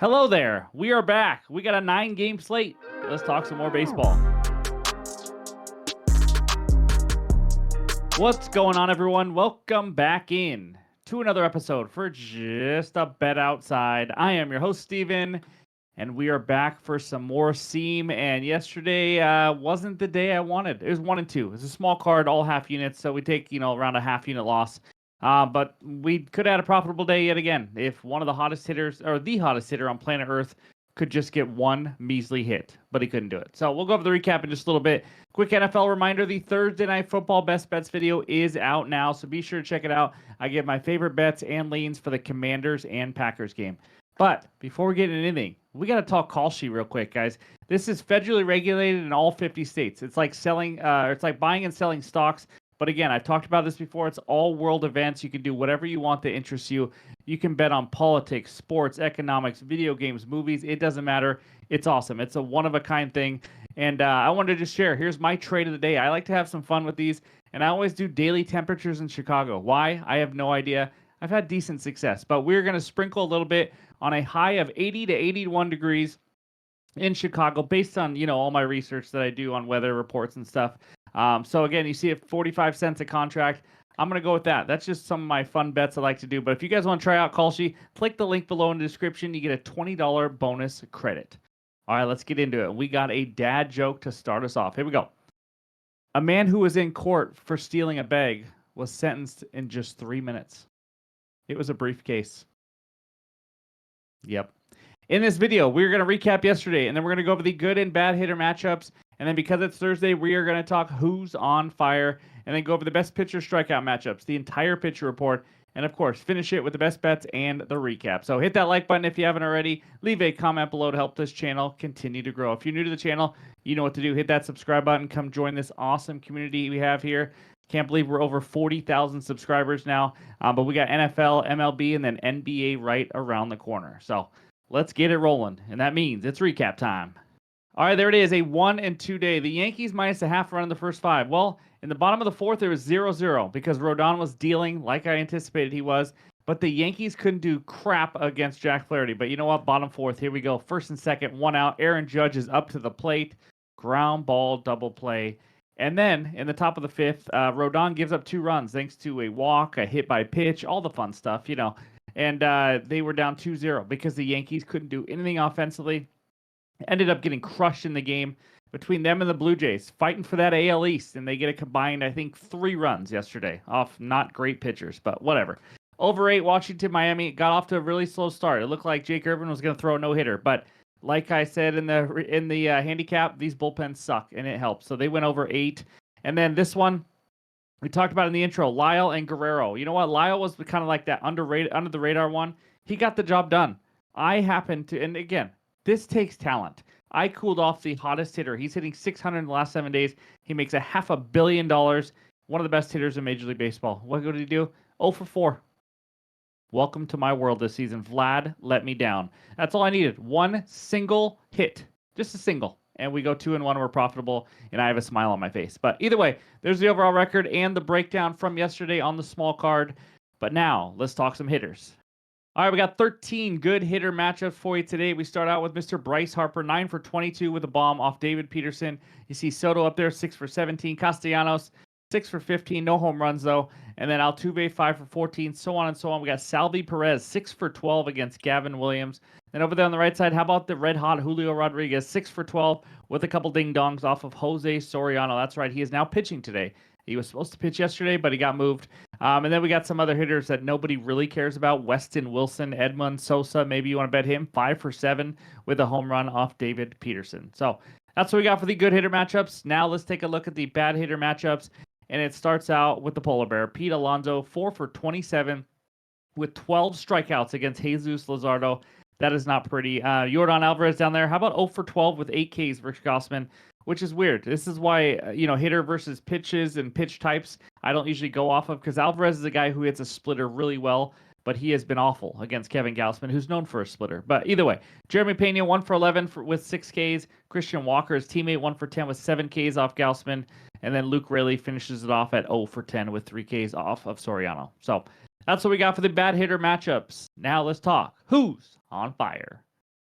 Hello there. We are back. We got a 9-game slate. Let's talk some more baseball. What's going on, everyone? Welcome back in to another episode for Just a Bet Outside. I am your host, Steven, and we are back for some more Seam. And yesterday wasn't the day I wanted. It was 1 and 2. It's a small card, all half units, so we take around a half unit loss. But we could have had a profitable day yet again if one of the hottest hitters, or the hottest hitter on planet Earth, could just get one measly hit, but he couldn't do it. So we'll go over the recap in just a little bit. Quick NFL reminder, the Thursday Night Football Best Bets video is out now, so be sure to check it out. I give my favorite bets and leans for the Commanders and Packers game. But before we get into anything, we got to talk KALSHI real quick, guys. This is federally regulated in all 50 states. It's like it's like buying and selling stocks. But again, I've talked about this before. It's all world events. You can do whatever you want that interests you. You can bet on politics, sports, economics, video games, movies. It doesn't matter. It's awesome. It's a one-of-a-kind thing. And I wanted to just share. Here's my trade of the day. I like to have some fun with these. And I always do daily temperatures in Chicago. Why? I have no idea. I've had decent success. But we're going to sprinkle a little bit on a high of 80 to 81 degrees in Chicago based on, all my research that I do on weather reports and stuff. So again, you see it 45 cents a contract. I'm going to go with that. That's just some of my fun bets I like to do. But if you guys want to try out KALSHI, click the link below in the description. You get a $20 bonus credit. All right, let's get into it. We got a dad joke to start us off. Here we go. A man who was in court for stealing a bag was sentenced in just 3 minutes. It was a briefcase. Yep. In this video, we're going to recap yesterday, and then we're going to go over the good and bad hitter matchups. And then because it's Thursday, we are going to talk who's on fire, and then go over the best pitcher strikeout matchups, the entire pitcher report, and of course, finish it with the best bets and the recap. So hit that like button if you haven't already. Leave a comment below to help this channel continue to grow. If you're new to the channel, you know what to do. Hit that subscribe button. Come join this awesome community we have here. Can't believe we're over 40,000 subscribers now. But we got NFL, MLB, and then NBA right around the corner. So let's get it rolling. And that means it's recap time. All right, there it is, a 1 and 2 day. The Yankees minus a half run in the first 5. Well, in the bottom of the fourth, it was 0-0 because Rodon was dealing like I anticipated he was. But the Yankees couldn't do crap against Jack Flaherty. But you know what? Bottom fourth, here we go. First and second, 1 out. Aaron Judge is up to the plate. Ground ball, double play. And then in the top of the fifth, Rodon gives up 2 runs thanks to a walk, a hit by pitch, all the fun stuff, And they were down 2-0 because the Yankees couldn't do anything offensively. Ended up getting crushed in the game between them and the Blue Jays, fighting for that AL East, and they get a combined, I think, 3 runs yesterday off not great pitchers, but whatever. Over 8, Washington, Miami got off to a really slow start. It looked like Jake Irvin was going to throw a no-hitter, but like I said in the handicap, these bullpens suck, and it helps. So they went over 8, and then this one, we talked about in the intro, Lyle and Guerrero. You know what? Lyle was kind of like that under the radar one. He got the job done. I happened to, and again, this takes talent. I cooled off the hottest hitter. He's hitting 600 in the last 7 days. He makes a $500 million. One of the best hitters in Major League Baseball. What did he do? 0 for 4. Welcome to my world this season. Vlad let me down. That's all I needed. One single hit. Just a single. And we go 2-1. We're profitable, and I have a smile on my face. But either way, there's the overall record and the breakdown from yesterday on the small card. But now, let's talk some hitters. All right, we got 13 good hitter matchups for you today. We start out with Mr. Bryce Harper, 9 for 22 with a bomb off David Peterson. You see Soto up there, 6 for 17. Castellanos, 6 for 15. No home runs, though. And then Altuve, 5 for 14, so on and so on. We got Salvi Perez, 6 for 12 against Gavin Williams. Then over there on the right side, how about the red-hot Julio Rodriguez, 6 for 12 with a couple ding-dongs off of Jose Soriano. That's right, he is now pitching today. He was supposed to pitch yesterday, but he got moved. And then we got some other hitters that nobody really cares about. Weston Wilson, Edmund Sosa. Maybe you want to bet him. 5 for 7 with a home run off David Peterson. So that's what we got for the good hitter matchups. Now let's take a look at the bad hitter matchups. And it starts out with the polar bear. Pete Alonso, 4 for 27 with 12 strikeouts against Jesus Luzardo. That is not pretty. Yordan Alvarez down there. How about 0 for 12 with 8 Ks versus Gossman? Which is weird. This is why, hitter versus pitches and pitch types, I don't usually go off of, because Alvarez is a guy who hits a splitter really well, but he has been awful against Kevin Gausman, who's known for a splitter. But either way, Jeremy Pena, 1 for 11 with 6 Ks. Christian Walker, his teammate, 1 for 10 with 7 Ks off Gausman. And then Luke Raley finishes it off at 0 for 10 with 3 Ks off of Soriano. So that's what we got for the bad hitter matchups. Now let's talk who's on fire.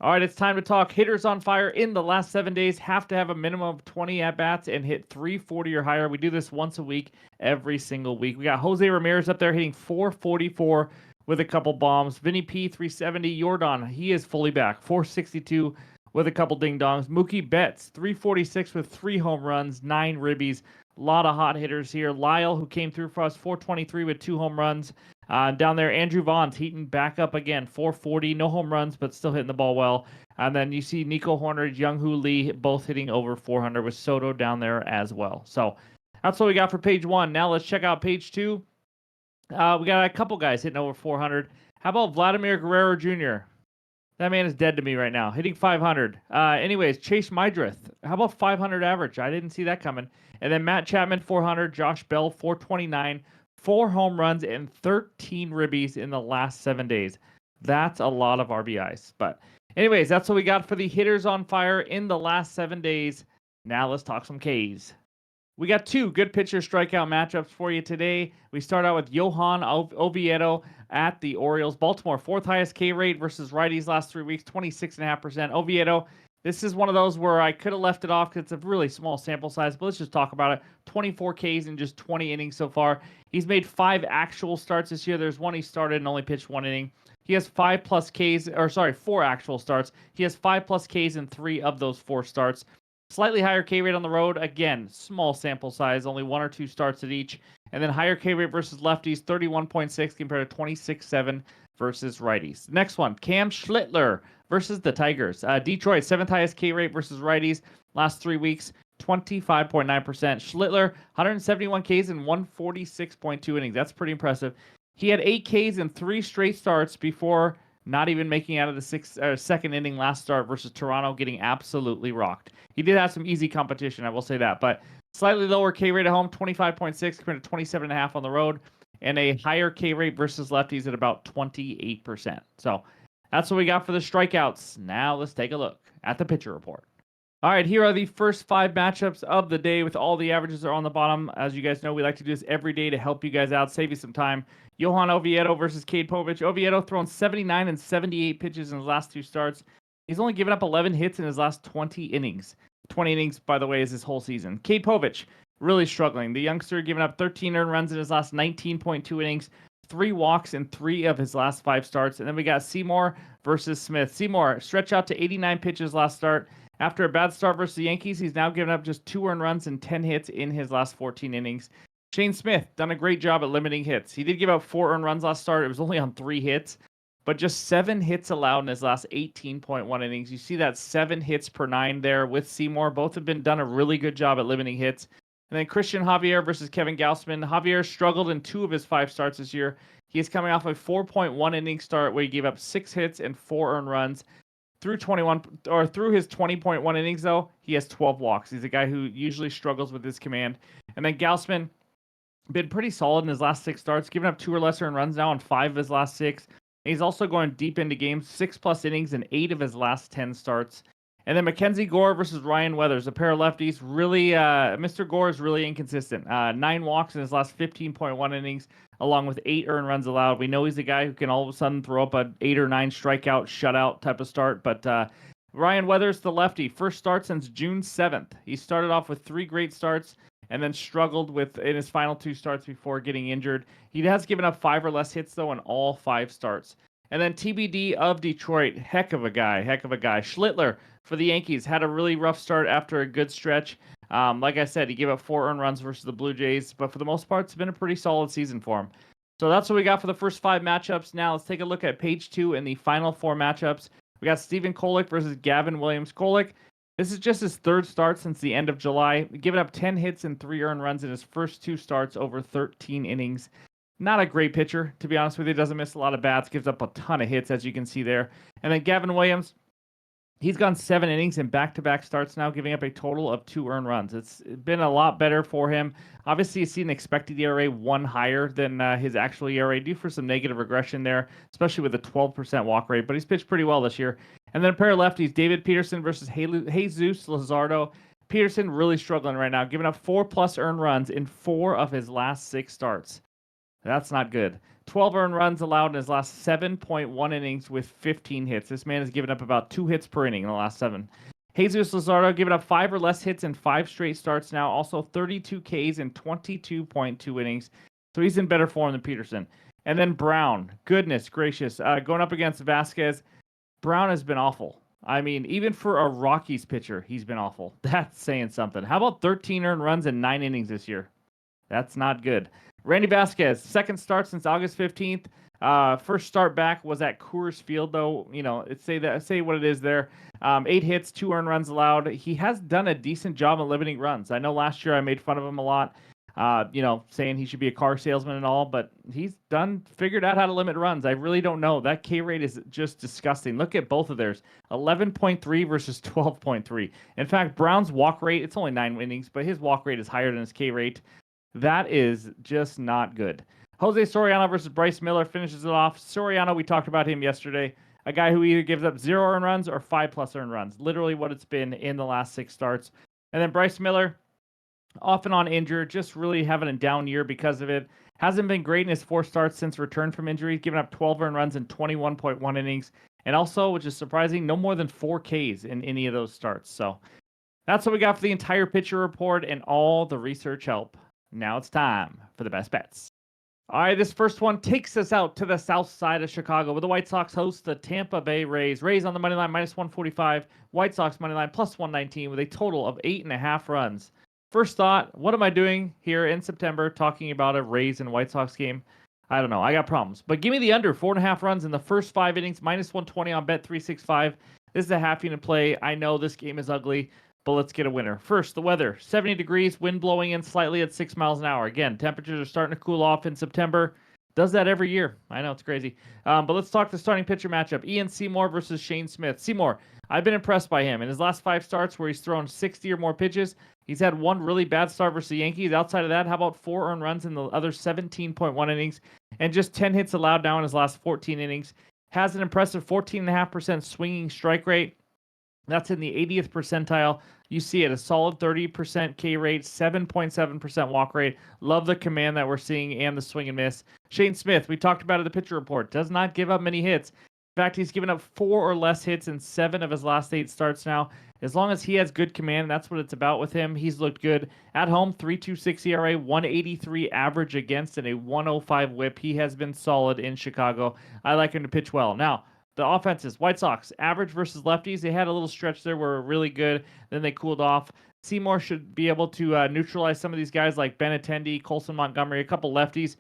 All right, it's time to talk hitters on fire in the last 7 days. Have to have a minimum of 20 at-bats and hit 340 or higher. We do this once a week, every single week. We got Jose Ramirez up there hitting 444 with a couple bombs. Vinny P, 370. Jordan, he is fully back, 462 with a couple ding-dongs. Mookie Betts, 346 with 3 home runs, 9 ribbies. A lot of hot hitters here. Lyle, who came through for us, 423 with 2 home runs. Down there, Andrew Vaughn's heating back up again, 440, no home runs, but still hitting the ball well. And then you see Nico Horner, Young-Hoo Lee, both hitting over 400 with Soto down there as well. So that's what we got for page 1. Now let's check out page 2. We got a couple guys hitting over 400. How about Vladimir Guerrero Jr.? That man is dead to me right now, hitting 500. Anyways, Chase Mydrith, how about 500 average? I didn't see that coming. And then Matt Chapman, 400. Josh Bell, 429. 4 home runs and 13 ribbies in the last 7 days. That's a lot of RBIs. But anyways, that's what we got for the hitters on fire in the last 7 days. Now let's talk some Ks. We got 2 good pitcher strikeout matchups for you today. We start out with Johan Oviedo at the Orioles. Baltimore, 4th highest K rate versus righties last 3 weeks, 26.5%. Oviedo, this is one of those where I could have left it off because it's a really small sample size, but let's just talk about it. 24 Ks in just 20 innings so far. He's made 5 actual starts this year. There's one he started and only pitched 1 inning. He has 4 actual starts. He has 5+ Ks in 3 of those 4 starts. Slightly higher K rate on the road. Again, small sample size, only 1 or 2 starts at each. And then higher K rate versus lefties, 31.6 compared to 26.7 versus righties. Next one, Cam Schlittler versus the Tigers. Detroit, 7th highest K rate versus righties last 3 weeks, 25.9%. Schlittler, 171 Ks in 146.2 innings. That's pretty impressive. He had 8 Ks in 3 straight starts before not even making out of the second inning last start versus Toronto, getting absolutely rocked. He did have some easy competition, I will say that, but slightly lower K rate at home, 25.6 compared to 27.5 on the road, and a higher K rate versus lefties at about 28%. So that's what we got for the strikeouts. Now let's take a look at the pitcher report. All right, here are the first 5 matchups of the day with all the averages are on the bottom. As you guys know, we like to do this every day to help you guys out, save you some time. Johan Oviedo versus Cade Povich. Oviedo thrown 79 and 78 pitches in his last 2 starts. He's only given up 11 hits in his last 20 innings. 20 innings, by the way, is his whole season. Cade Povich, really struggling. The youngster giving up 13 earned runs in his last 19.2 innings, 3 walks in 3 of his last 5 starts. And then we got Seymour versus Smith. Seymour stretched out to 89 pitches last start. After a bad start versus the Yankees, he's now given up just 2 earned runs and 10 hits in his last 14 innings. Shane Smith, done a great job at limiting hits. He did give up 4 earned runs last start. It was only on 3 hits, but just 7 hits allowed in his last 18.1 innings. You see that 7 hits per 9 there with Seymour. Both have done a really good job at limiting hits. And then Christian Javier versus Kevin Gausman. Javier struggled in 2 of his 5 starts this year. He is coming off a 4.1 inning start where he gave up 6 hits and 4 earned runs. Through his 20.1 innings, though, he has 12 walks. He's a guy who usually struggles with his command. And then Gausman, been pretty solid in his last 6 starts, giving up 2 or lesser in runs now on 5 of his last 6. And he's also going deep into games, 6+ innings in 8 of his last 10 starts. And then Mackenzie Gore versus Ryan Weathers, a pair of lefties. Really, Mr. Gore is really inconsistent. 9 walks in his last 15.1 innings, along with 8 earned runs allowed. We know he's a guy who can all of a sudden throw up a 8 or 9 strikeout, shutout type of start. But Ryan Weathers, the lefty, first start since June 7th. He started off with 3 great starts and then struggled in his final 2 starts before getting injured. He has given up 5 or less hits, though, in all 5 starts. And then TBD of Detroit, heck of a guy. Schlittler for the Yankees had a really rough start after a good stretch. Like I said, he gave up 4 earned runs versus the Blue Jays, but for the most part, it's been a pretty solid season for him. So that's what we got for the first 5 matchups. Now let's take a look at page 2 and the final 4 matchups. We got Stephen Kolek versus Gavin Williams. Kolek, this is just his 3rd start since the end of July, giving up 10 hits and 3 earned runs in his first 2 starts over 13 innings. Not a great pitcher, to be honest with you. Doesn't miss a lot of bats, gives up a ton of hits, as you can see there. And then Gavin Williams, he's gone 7 innings in back-to-back starts now, giving up a total of 2 earned runs. It's been a lot better for him. Obviously, you see an expected ERA 1 higher than his actual ERA, due for some negative regression there, especially with a 12% walk rate. But he's pitched pretty well this year. And then a pair of lefties, David Peterson versus Jesus Luzardo. Peterson really struggling right now, giving up 4+ earned runs in 4 of his last 6 starts. That's not good. 12 earned runs allowed in his last 7.1 innings with 15 hits. This man has given up about 2 hits per inning in the last 7. Jesus Luzardo given up 5 or less hits in 5 straight starts now. Also 32 Ks in 22.2 innings. So he's in better form than Peterson. And then Brown, goodness gracious, going up against Vasquez. Brown has been awful. I mean, even for a Rockies pitcher, he's been awful. That's saying something. How about 13 earned runs in 9 innings this year? That's not good. Randy Vasquez, second start since August 15th. First start back was at Coors Field, though. You know, say what it is there. 8 hits, 2 earned runs allowed. He has done a decent job of limiting runs. I know last year I made fun of him a lot, saying he should be a car salesman and all, but he's figured out how to limit runs. I really don't know. That K rate is just disgusting. Look at both of theirs, 11.3 versus 12.3. In fact, Brown's walk rate, it's only 9 innings, but his walk rate is higher than his K rate. That is just not good. Jose Soriano versus Bryce Miller finishes it off. Soriano, we talked about him yesterday. A guy who either gives up 0 earned runs or 5+ earned runs. Literally what it's been in the last 6 starts. And then Bryce Miller, off and on injured, just really having a down year because of it. Hasn't been great in his 4 starts since return from injury. He's given up 12 earned runs in 21.1 innings. And also, which is surprising, no more than 4 Ks in any of those starts. So that's what we got for the entire pitcher report and all the research help. Now it's time for the best bets. All right, this first one takes us out to the south side of Chicago, where the White Sox host the Tampa Bay Rays. Rays on the money line, -145. White Sox money line, +119, with a total of 8.5 runs. First thought, what am I doing here in September talking about a Rays and White Sox game? I don't know. I got problems. But give me the under, 4.5 runs in the first 5 innings, -120 on Bet365. This is a half unit play. I know this game is ugly, but let's get a winner. First, the weather. 70 degrees, wind blowing in slightly at 6 miles an hour. Again, temperatures are starting to cool off in September. Does that every year. I know, it's crazy. But let's talk the starting pitcher matchup. Ian Seymour versus Shane Smith. Seymour, I've been impressed by him. In his last 5 starts where he's thrown 60 or more pitches, he's had 1 really bad start versus the Yankees. Outside of that, how about 4 earned runs in the other 17.1 innings and just 10 hits allowed now in his last 14 innings. Has an impressive 14.5% swinging strike rate. That's in the 80th percentile. You see it, a solid 30% K rate, 7.7% walk rate. Love the command that we're seeing and the swing and miss. Shane Smith, we talked about it in the pitcher report, does not give up many hits. In fact, he's given up 4 or less hits in 7 of his last 8 starts now. As long as he has good command, that's what it's about with him. He's looked good. At home, 3.26 ERA, 183 average against, and a 105 whip. He has been solid in Chicago. I like him to pitch well. Now, the offenses, White Sox, average versus lefties. They had a little stretch there where really good. Then they cooled off. Seymour should be able to neutralize some of these guys like Benintendi, Colson Montgomery, a couple lefties,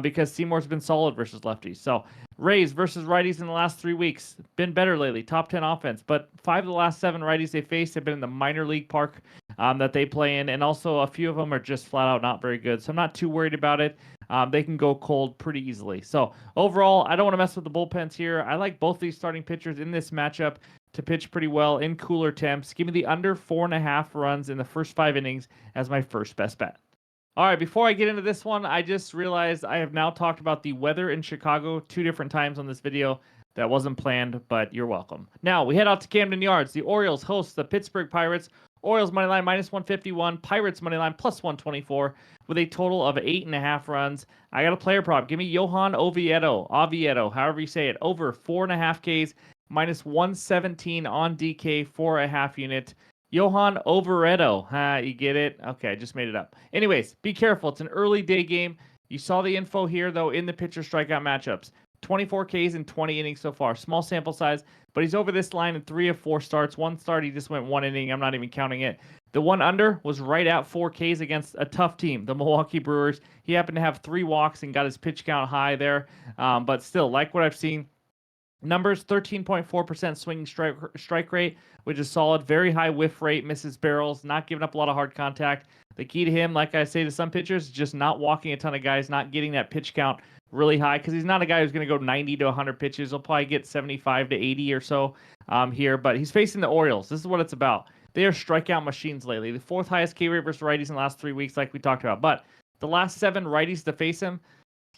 because Seymour's been solid versus lefties. So Rays versus righties in the last 3 weeks. Been better lately. Top 10 offense. But 5 of the last 7 righties they faced have been in the minor league park that they play in. And also a few of them are just flat out not very good. So I'm not too worried about it. They can go cold pretty easily. So overall, I don't want to mess with the bullpens here. I like both these starting pitchers in this matchup to pitch pretty well in cooler temps. Give me the under 4.5 runs in the first 5 innings as my first best bet. All right, before I get into this one, I just realized I have now talked about the weather in Chicago 2 different times on this video. That wasn't planned, but you're welcome. Now, we head out to Camden Yards. The Orioles host the Pittsburgh Pirates. Orioles moneyline -151, Pirates moneyline +124 with a total of 8.5 runs. I got a player prop. Give me Johan Oviedo, however you say it, over 4.5 Ks, -117 on DK for a half unit. Johan Oviedo, you get it? Okay, I just made it up. Anyways, be careful. It's an early day game. You saw the info here, though, in the pitcher strikeout matchups. 24 Ks in 20 innings so far. Small sample size, but he's over this line in 3 of 4 starts. 1 start, he just went 1 inning. I'm not even counting it. The one under was right at 4 Ks against a tough team, the Milwaukee Brewers. He happened to have 3 walks and got his pitch count high there, but still, like what I've seen. Numbers, 13.4% swinging strike rate, which is solid. Very high whiff rate, misses barrels, not giving up a lot of hard contact. The key to him, like I say to some pitchers, is just not walking a ton of guys, not getting that pitch count really high, because he's not a guy who's going to go 90 to 100 pitches. He'll probably get 75 to 80 or so here, but he's facing the Orioles. This is what it's about. They are strikeout machines lately. The 4th highest K rate versus righties in the last 3 weeks, like we talked about. But the last 7 righties to face him,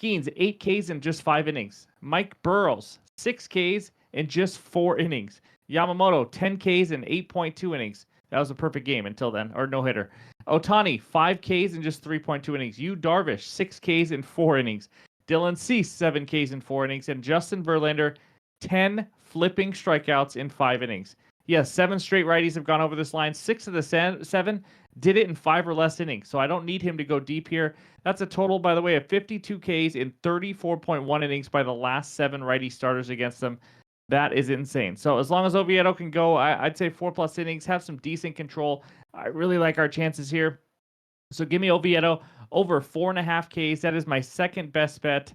Skeens, 8 Ks in just 5 innings. Mike Burrows, 6 Ks in just 4 innings. Yamamoto, 10 Ks in 8.2 innings. That was a perfect game until then, or no hitter. Ohtani, 5 Ks in just 3.2 innings. Yu Darvish, 6 Ks in 4 innings. Dylan Cease, 7 Ks in 4 innings. And Justin Verlander, 10 flipping strikeouts in 5 innings. Yes, 7 straight righties have gone over this line. 6 of the 7 did it in 5 or less innings. So I don't need him to go deep here. That's a total, by the way, of 52 Ks in 34.1 innings by the last 7 righty starters against them. That is insane. So as long as Oviedo can go, I'd say 4+ innings, have some decent control. I really like our chances here. So give me Oviedo over 4.5 Ks. That is my second best bet.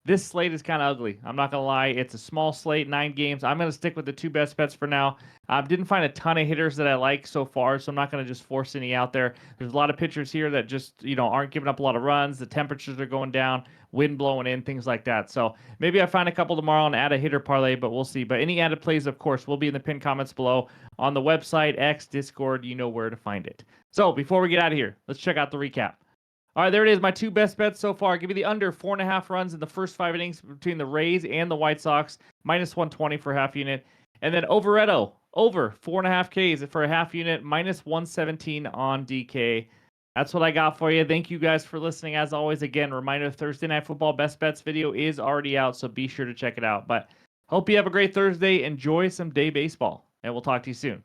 This slate is kind of ugly. I'm not going to lie. It's a small slate, 9 games. I'm going to stick with the 2 best bets for now. Didn't find a ton of hitters that I like so far, so I'm not going to just force any out there. There's a lot of pitchers here that just, aren't giving up a lot of runs. The temperatures are going down, wind blowing in, things like that. So maybe I find a couple tomorrow and add a hitter parlay, but we'll see. But any added plays, of course, will be in the pinned comments below on the website, X, Discord. You know where to find it. So before we get out of here, let's check out the recap. All right, there it is. My 2 best bets so far. Give me the under 4.5 runs in the first 5 innings between the Rays and the White Sox, minus 120 for half unit. And then Overetto, over 4.5 Ks for a half unit, minus 117 on DK. That's what I got for you. Thank you guys for listening. As always, again, reminder, Thursday Night Football Best Bets video is already out, so be sure to check it out. But hope you have a great Thursday. Enjoy some day baseball, and we'll talk to you soon.